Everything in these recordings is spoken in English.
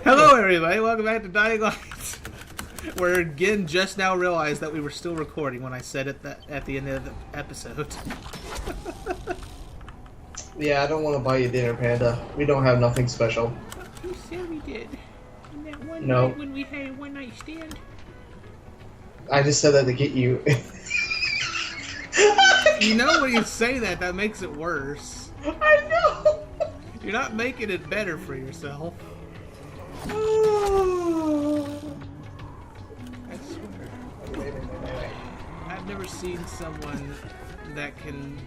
Hello, everybody. Welcome back to Dying Light. Where Gin just now realized that we were still recording when I said it at the end of the episode. Yeah, I don't want to buy you dinner, Panda. We don't have nothing special. You said we did. In that one No. night when we had a one-night stand. I just said that to get you. You know when you say that, that makes it worse. I know! You're not making it better for yourself. I swear. I've never seen someone that can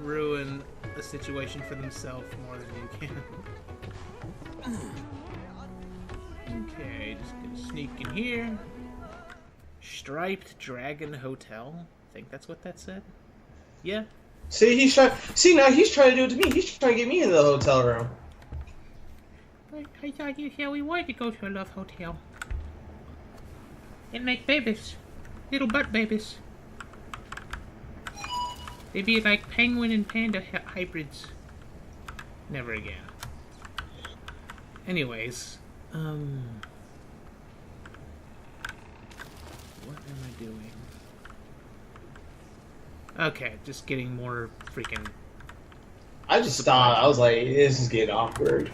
ruin a situation for themselves more than you can. Okay, just gonna sneak in here. Striped Dragon Hotel. I think that's what that said. Yeah. See, he's trying. See, now he's trying to do it to me. He's trying to get me into the hotel room. I thought you said we wanted to go to a love hotel. And make babies. Little butt babies. They'd be like penguin and panda hybrids. Never again. Anyways, what am I doing? Okay, just getting more freaking... I just stopped. I was like, this is getting awkward.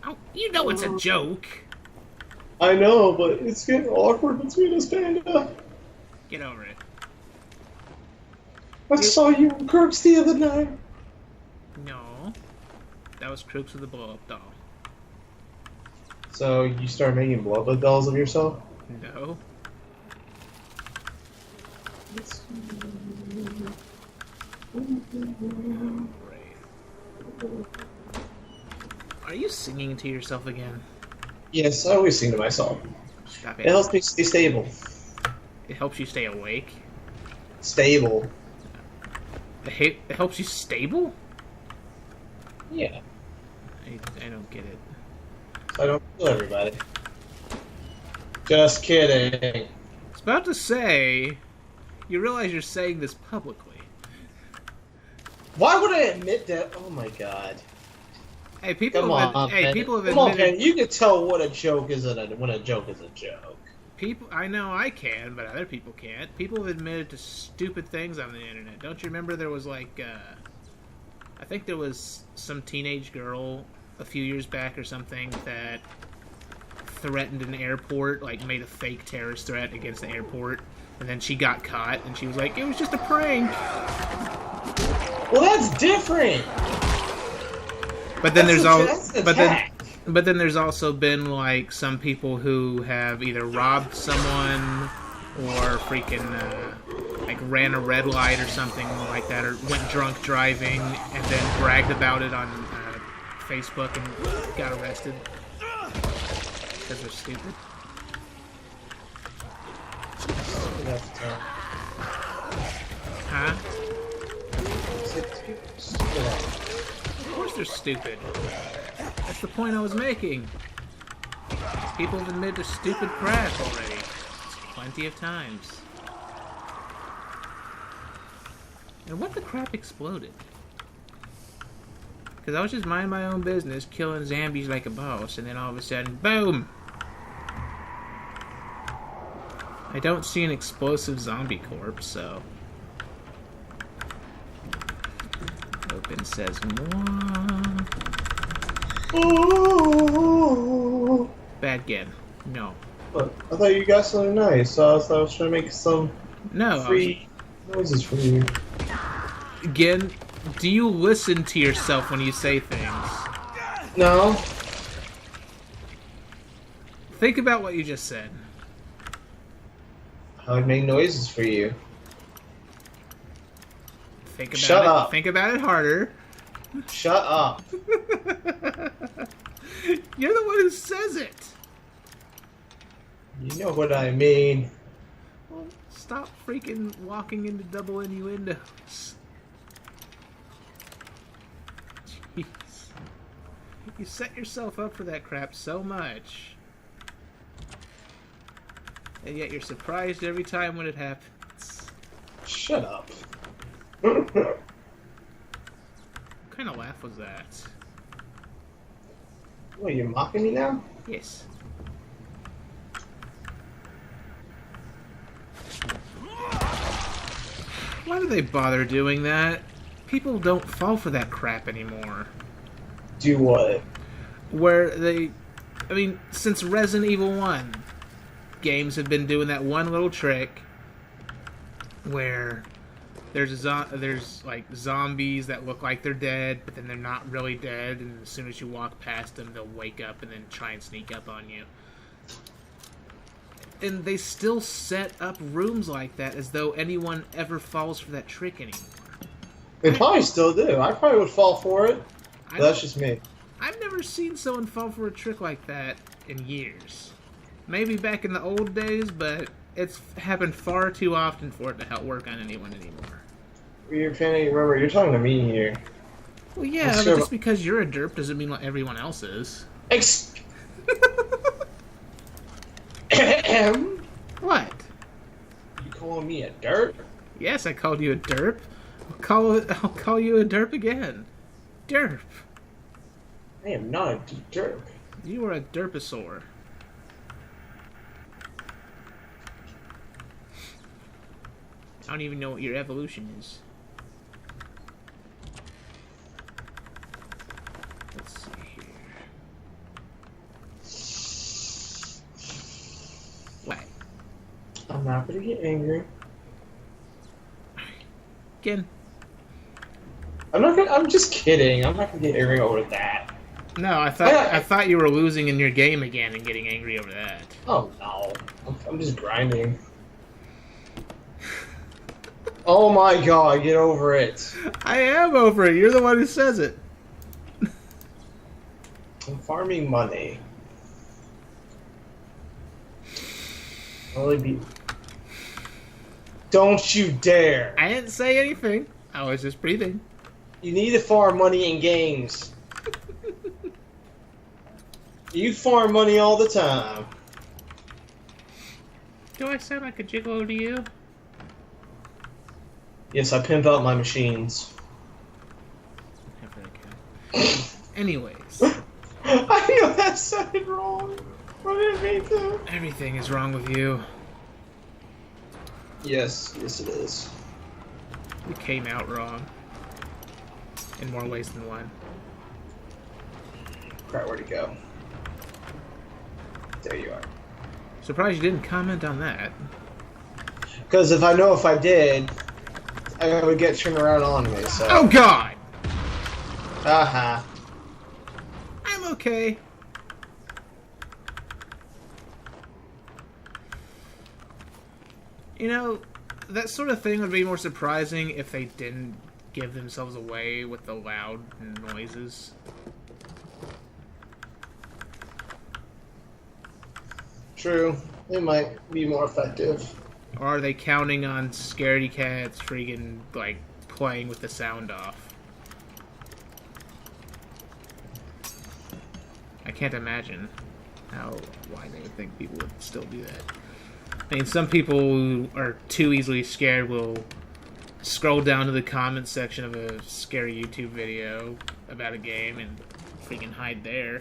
Oh, you know it's a joke. I know, but it's getting awkward between us, Panda. Get over it. I saw you in Kirk's the other night. No. That was Crooks with the blow-up doll. So you start making blow-up dolls of yourself? No. Are you singing to yourself again? Yes, I always sing to myself. Stop It it. helps me stay stable. It helps you stay awake. Stable. It helps you stable? Yeah. I don't get it. So I don't kill everybody. Just kidding. I was about to say, you realize you're saying this publicly. Why would I admit that? Oh my god. Hey, people Come have on, hey, man. people have Come on, admitted. man. You can tell what a joke is when a joke is a joke. People, I know I can, but other people can't. People have admitted to stupid things on the internet. Don't you remember there was like, I think there was some teenage girl a few years back or something that threatened an airport, like made a fake terrorist threat against the airport, and then she got caught, and she was like, it was just a prank. Well, that's different. But then That's there's an attack. but then there's also been like some people who have either robbed someone or freaking like ran a red light or something like that, or went drunk driving and then bragged about it on Facebook and got arrested because they're stupid. Huh? Of course they're stupid. That's the point I was making. People have admitted to stupid crap already. Plenty of times. And what the crap exploded? Because I was just minding my own business, killing zombies like a boss, and then all of a sudden, boom! I don't see an explosive zombie corpse, so... Open Sesame. Oh. Bad again. No. Look, I thought you got something nice, so I was trying to make some No. free noises for you. Again, do you listen to yourself when you say things? No. Think about what you just said. I would make noises for you. Think about Shut it. up. Think about it harder. Shut up. You're the one who says it. You know what I mean. Well, stop freaking walking into double innuendos. Jeez. You set yourself up for that crap so much. And yet you're surprised every time when it happens. Shut up. What kind of laugh was that? What, you're mocking me now? Yes. Why do they bother doing that? People don't fall for that crap anymore. Do what? Where they... I mean, since Resident Evil 1, games have been doing that one little trick where there's like zombies that look like they're dead, but then they're not really dead, and as soon as you walk past them, they'll wake up and then try and sneak up on you. And they still set up rooms like that as though anyone ever falls for that trick anymore. They probably still do. I probably would fall for it. But that's just me. I've never seen someone fall for a trick like that in years. Maybe back in the old days, but it's happened far too often for it to help work on anyone anymore. Remember, you're talking to me here. Well, yeah, but just because you're a derp doesn't mean like everyone else is. What? You calling me a derp? Yes, I called you a derp. I'll call you a derp again. Derp. I am not a derp. You are a derposaur. I don't even know what your evolution is. Let's see here. What? I'm not gonna get angry. Again. I'm just kidding. I'm not gonna get angry over that. No, I thought you were losing in your game again and getting angry over that. Oh no. I'm just grinding. Oh my god, get over it. I am over it. You're the one who says it. I'm farming money. Don't you dare. I didn't say anything. I was just breathing. You need to farm money in games. You farm money all the time. Do I sound like a gigolo to you? Yes, I pimp out my machines. Anyways. I know that sounded wrong. I didn't mean to. Everything is wrong with you. Yes it is. You came out wrong. In more ways than one. Crap, where'd it go? There you are. Surprised you didn't comment on that. Because if I did, I would get turned around on me, so... Oh god! Uh-huh. I'm okay. You know, that sort of thing would be more surprising if they didn't give themselves away with the loud noises. True. It might be more effective. Or are they counting on scaredy cats freaking, like, playing with the sound off? I can't imagine why they would think people would still do that. I mean, some people who are too easily scared will scroll down to the comments section of a scary YouTube video about a game and freaking hide there.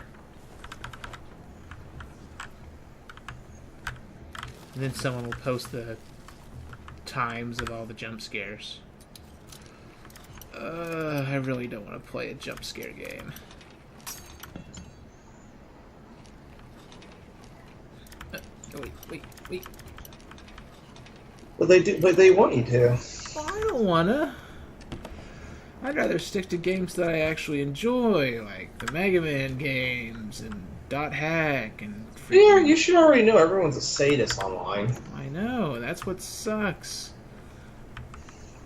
And then someone will post the times of all the jump scares. I really don't want to play a jump scare game. Wait. But they want you to. Well, I don't wanna. I'd rather stick to games that I actually enjoy, like the Mega Man games and Dot Hack and. Yeah, you should already know everyone's a sadist online. I know, that's what sucks.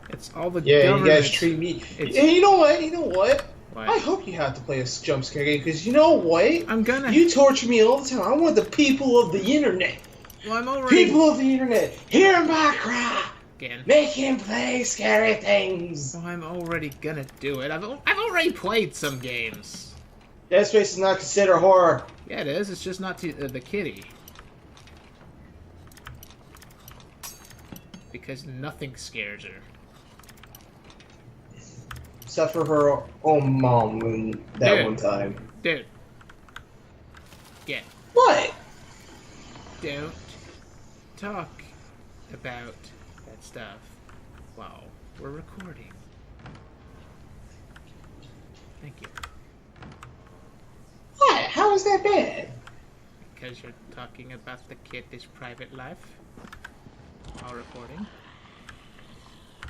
It's all the yeah. government. You guys treat me. And you know what? What? I hope you have to play a jump scare game because you know what? I'm gonna. You torture me all the time. I want the people of the internet. Well, I'm already. People of the internet, hear my cry. Again. Make him play scary things. Well, I'm already gonna do it. I've already played some games. Dead Space is not considered horror. Yeah, it is. It's just not to, the kitty. Because nothing scares her. Except for her own mom that one time. Dude. Get. What? Don't talk about that stuff while we're recording. Thank you. What? How is that bad? Because you're talking about the kid's private life while recording.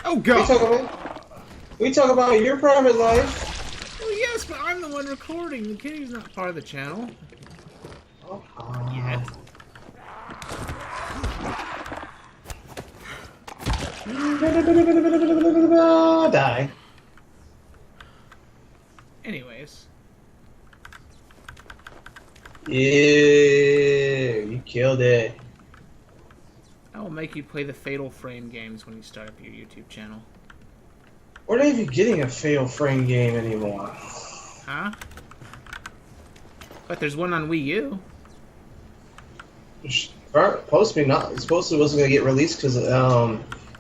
Oh God! We talk about your private life. Well, yes, but I'm the one recording. The kitty's not part of the channel. Yet. Die. Anyways. Yeah, you killed it. I will make you play the Fatal Frame games when you start up your YouTube channel. We're not even getting a Fatal Frame game anymore. Huh? But there's one on Wii U. Supposedly wasn't gonna get released because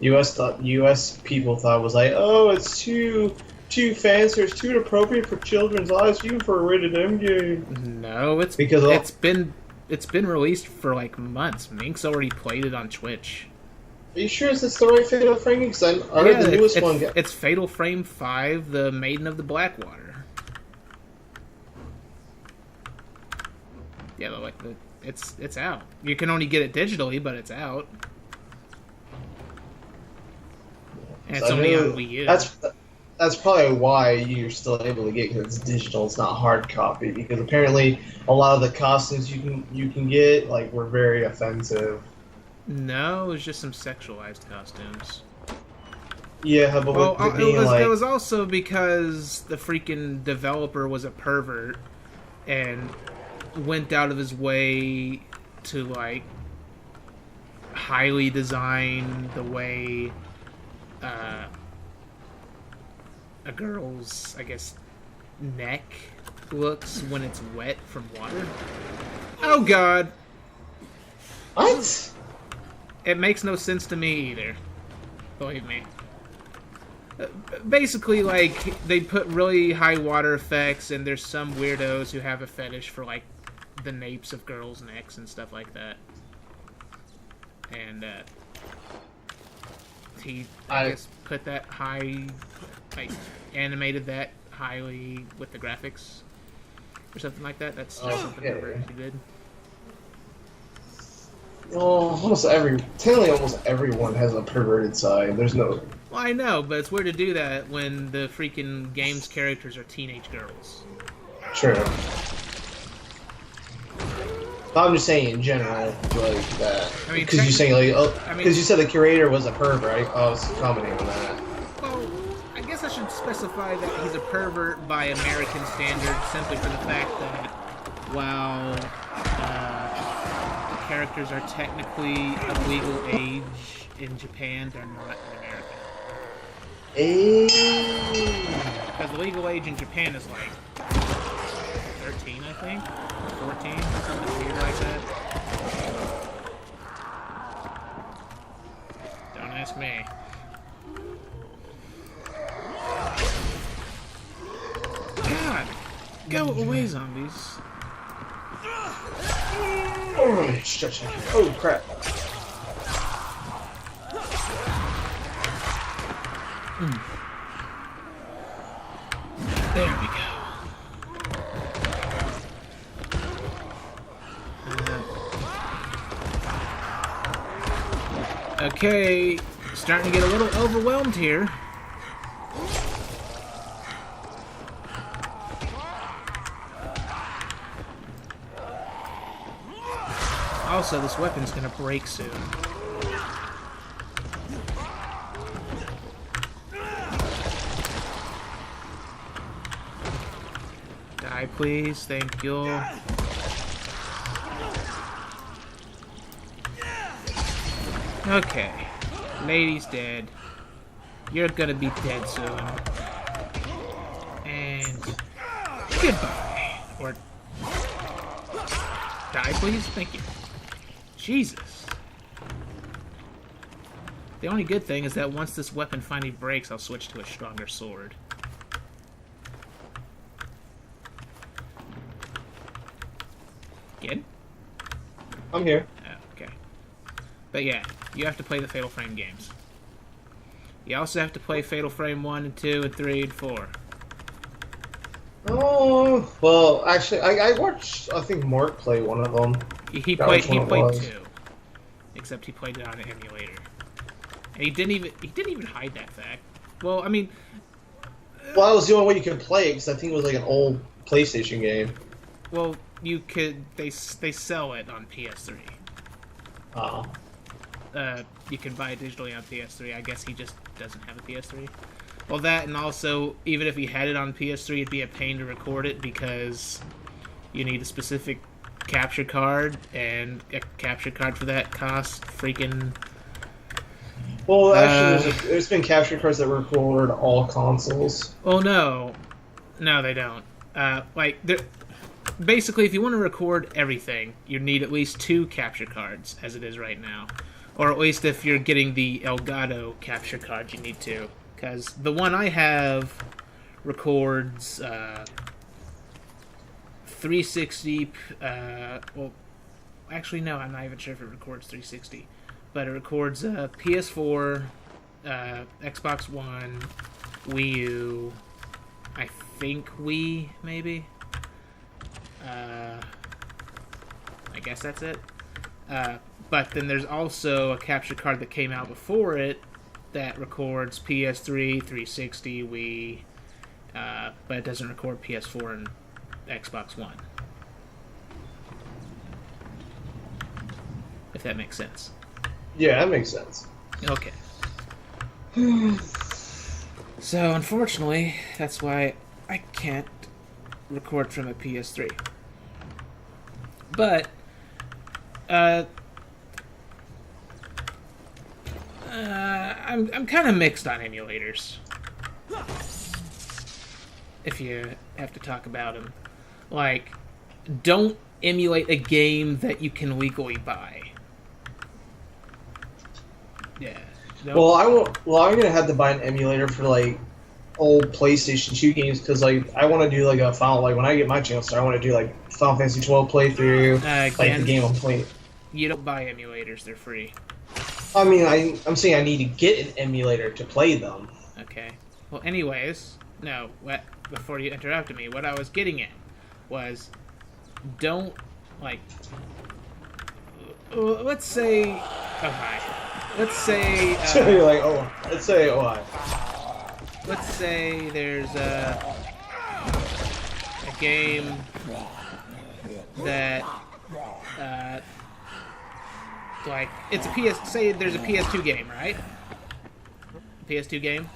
U.S. people thought it was like, oh, it's too fancy, or it's too inappropriate for children's lives, even for a rated M game. No, it's been released for like months. Mink's already played it on Twitch. Are you sure it's the right Fatal Frame game? Because I heard the newest one. It's Fatal Frame 5, The Maiden of the Blackwater. Yeah, like it's out. You can only get it digitally, but it's out. And it's only on Wii U. That's probably why you're still able to get it, because it's digital. It's not hard copy, because apparently a lot of the costumes you can get were very offensive. No, it was just some sexualized costumes. Yeah, but it was also because the freaking developer was a pervert and went out of his way to highly design the way a girl's, I guess, neck looks when it's wet from water. Oh God! What? It makes no sense to me either. Believe me. Basically, they put really high water effects, and there's some weirdos who have a fetish for, the napes of girls' necks and stuff like that. And, I guess, put that high, animated that highly with the graphics, or something like that. That's just something he did. Well, almost everyone has a perverted side. There's no... Well, I know, but it's weird to do that when the freaking game's characters are teenage girls. True. I'm just saying in general, that. I mean, because you're saying because you said the curator was a pervert, right? I was commenting on that. Well, I guess I should specify that he's a pervert by American standards, simply for the fact that while the characters are technically of legal age in Japan, they're not in America. Because the legal age in Japan is 13, I think. 14, something weird like that. Don't ask me. God! Go away, zombies. Oh, crap. There we go. Okay, starting to get a little overwhelmed here. Also, this weapon's gonna break soon. Die, please. Thank you. Okay. Lady's dead. You're gonna be dead soon. And... goodbye. Or... die, please? Thank you. Jesus. The only good thing is that once this weapon finally breaks, I'll switch to a stronger sword. Again? I'm here. Oh, okay. But yeah, you have to play the Fatal Frame games. You also have to play Fatal Frame 1 and 2 and 3 and 4. Oh, well, actually, I watched, I think Mark play one of them. He played 2. Except he played it on an emulator. And he didn't even hide that fact. Well, I mean... Well, that was the only way you could play it, because I think it was like an old PlayStation game. Well, you could... They sell it on PS3. Oh. You can buy it digitally on PS3. I guess he just doesn't have a PS3. Well, that, and also, even if he had it on PS3, it'd be a pain to record it because you need a specific capture card, and a capture card for that costs freaking... Well, actually, there's been capture cards that record all consoles. Oh, no. No, they don't. Basically, if you want to record everything, you need at least 2 capture cards, as it is right now. Or at least if you're getting the Elgato capture card, you need 2. Because the one I have records 360. Well, actually, no, I'm not even sure if it records 360. But it records PS4, Xbox One, Wii U, I think Wii, maybe. I guess that's it. But then there's also a capture card that came out before it that records PS3, 360, Wii, but it doesn't record PS4 and Xbox One. If that makes sense. Yeah, that makes sense. Okay. So, unfortunately, that's why I can't record from a PS3. But, I'm kind of mixed on emulators. If you have to talk about them. Like, don't emulate a game that you can legally buy. Yeah. Nope. Well, I'm gonna have to buy an emulator for like old PlayStation 2 games because like I want to do like a final when I get my chance, I want to do like Final Fantasy 12 playthrough, like the game I'm playing. You don't buy emulators; they're free. I mean, I'm saying I need to get an emulator to play them. Okay. Well, anyways, no. Before you interrupted me, what I was getting at was, don't like. Let's say, oh hi. Let's say. You're like, oh, let's say, oh hi. Let's say there's a game that like it's a PS. Say there's a PS2 game, right? PS2 game,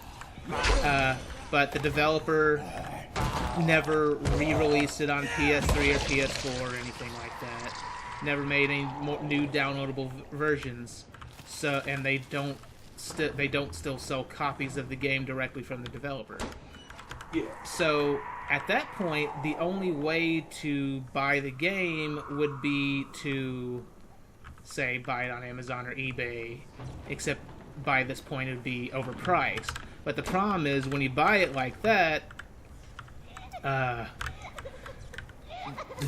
but the developer never re-released it on PS3 or PS4 or anything like that. Never made any more new downloadable versions. So and they don't still sell copies of the game directly from the developer. Yeah. So at that point, the only way to buy the game would be to, say, buy it on Amazon or eBay, except by this point it would be overpriced. But the problem is, when you buy it like that,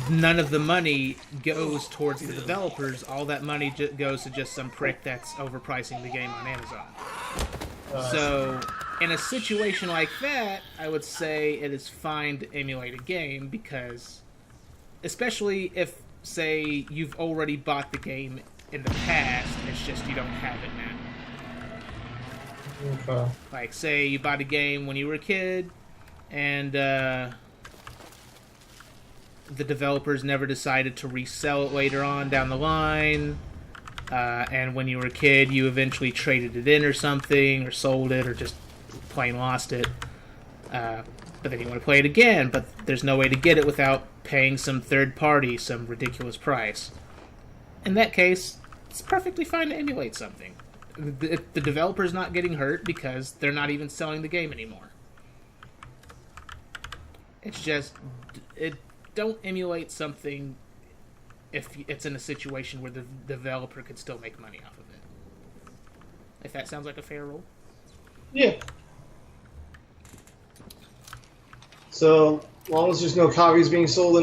none of the money goes towards the developers. All that money goes to just some prick that's overpricing the game on Amazon. So, in a situation like that, I would say it is fine to emulate a game because, especially if, say, you've already bought the game in the past, it's just you don't have it now. Okay. Like, say you bought a game when you were a kid, and the developers never decided to resell it later on down the line, and when you were a kid, you eventually traded it in or something, or sold it, or just plain lost it. But then you want to play it again, but there's no way to get it without paying some third party some ridiculous price. In that case, it's perfectly fine to emulate something. The developer's not getting hurt because they're not even selling the game anymore. It's just... don't emulate something if it's in a situation where the developer could still make money off of it. If that sounds like a fair rule. Yeah. So, As long as there's no copies being sold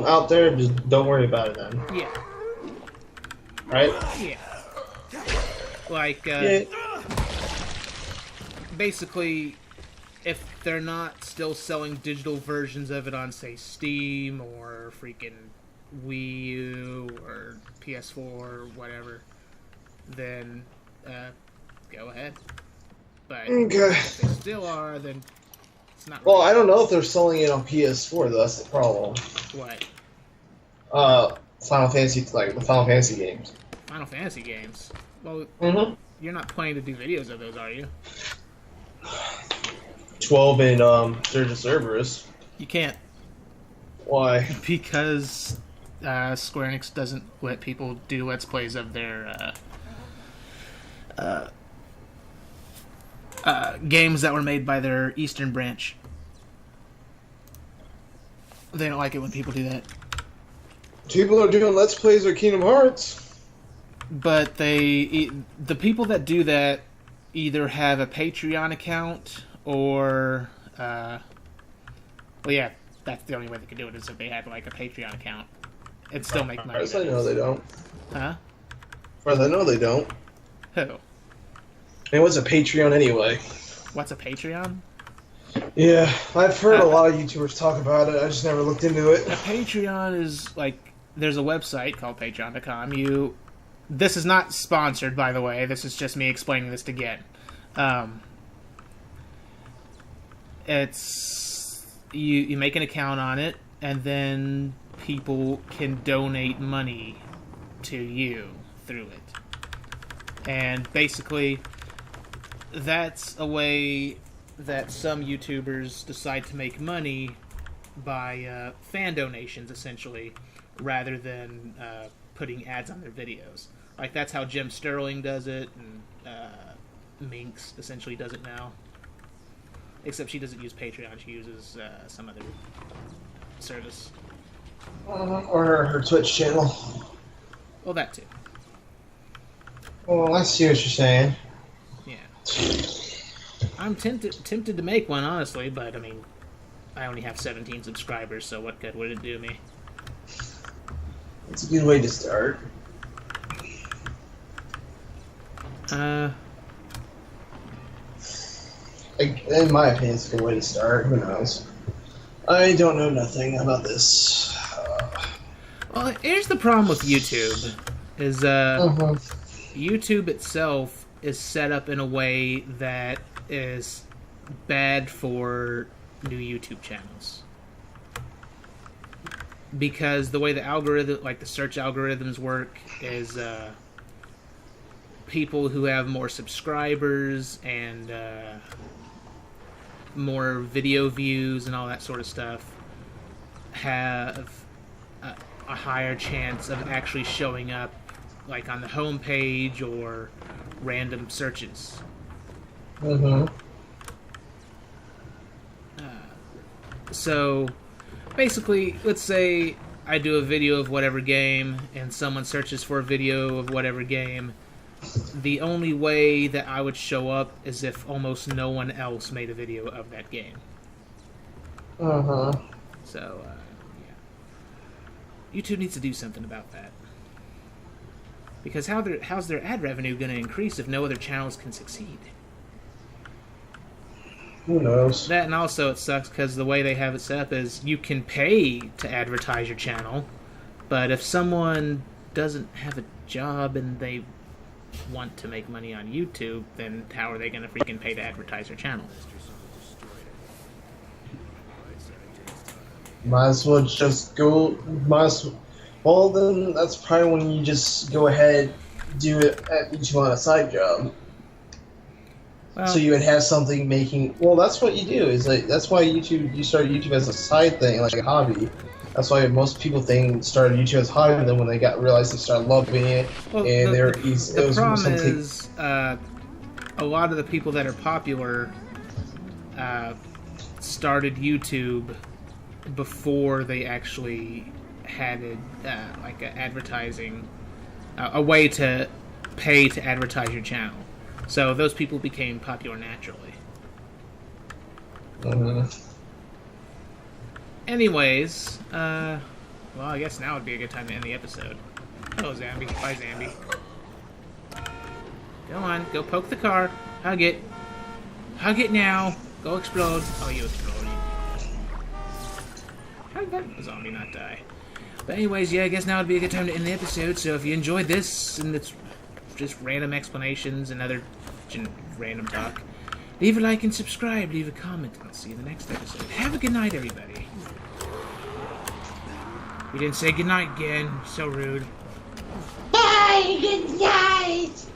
out there, just don't worry about it then. Yeah. Right? Yeah. Like, basically, if they're not still selling digital versions of it on, say, Steam or freaking Wii U or PS4 or whatever, then go ahead. But if they still are, then it's not. Well, I don't know if they're selling it on PS4 though. That's the problem. What? Final Fantasy, like the Final Fantasy games. Final Fantasy games. Well, you're not planning to do videos of those, are you? 12 and Surge of Cerberus. You can't. Why? Because Square Enix doesn't let people do Let's Plays of their games that were made by their Eastern branch. They don't like it when people do that. People are doing Let's Plays of Kingdom Hearts. But the people that do that either have a Patreon account or, well, yeah, that's the only way they can do it is if they have like a Patreon account and still make money. As I know, they don't. Huh? As far as I know, they don't. Who? And what's a Patreon anyway? What's a Patreon? Yeah, I've heard a lot of YouTubers talk about it. I just never looked into it. A Patreon is like, there's a website called Patreon.com. This is not sponsored, by the way. This is just me explaining this again. It's you make an account on it, and then people can donate money to you through it. And basically, that's a way that some YouTubers decide to make money by fan donations, essentially, rather than putting ads on their videos. Like, that's how Jim Sterling does it, and Minx essentially does it now. Except she doesn't use Patreon, she uses some other service. Or her Twitch channel. Well, that too. Well, I see what you're saying. Yeah. I'm tempted to make one, honestly, but, I mean, I only have 17 subscribers, so what good would it do me? It's a good way to start. In my opinion, it's a good way to start. Who knows? I don't know nothing about this. Well, here's the problem with YouTube. Is YouTube itself is set up in a way that is bad for new YouTube channels. Because the way the algorithm, like the search algorithms work is people who have more subscribers and more video views and all that sort of stuff have a higher chance of actually showing up like on the home page or random searches. So basically, let's say I do a video of whatever game and someone searches for a video of whatever game. The only way that I would show up is if almost no one else made a video of that game. So, yeah. YouTube needs to do something about that. Because how's their ad revenue going to increase if no other channels can succeed? Who knows? That, and also it sucks because the way they have it set up is you can pay to advertise your channel, but if someone doesn't have a job and they want to make money on YouTube, then how are they going to freaking pay to advertise their channel? Might as well just go. Well, then that's probably when you just go ahead, do it at each one a side job. Well, So you would have something making. Well, that's what you do. Is like that's why you started YouTube as a side thing, like a hobby. That's why most people started YouTube as a hobby. And then when they realized they started loving it, well, and the problem is a lot of the people that are popular started YouTube before they actually had like a advertising, a way to pay to advertise your channel. So those people became popular naturally. Anyways, well, I guess now would be a good time to end the episode. Hello, Zambi. Bye, Zambi. Go on, go poke the car. Hug it. Hug it now. Go explode. Oh, you explode. How did that zombie not die? But anyways, yeah, I guess now would be a good time to end the episode. So if you enjoyed this, and it's just random explanations and other random talk, leave a like and subscribe. Leave a comment, and I'll see you in the next episode. Have a good night, everybody. We didn't say good night again. So rude. Bye, good night.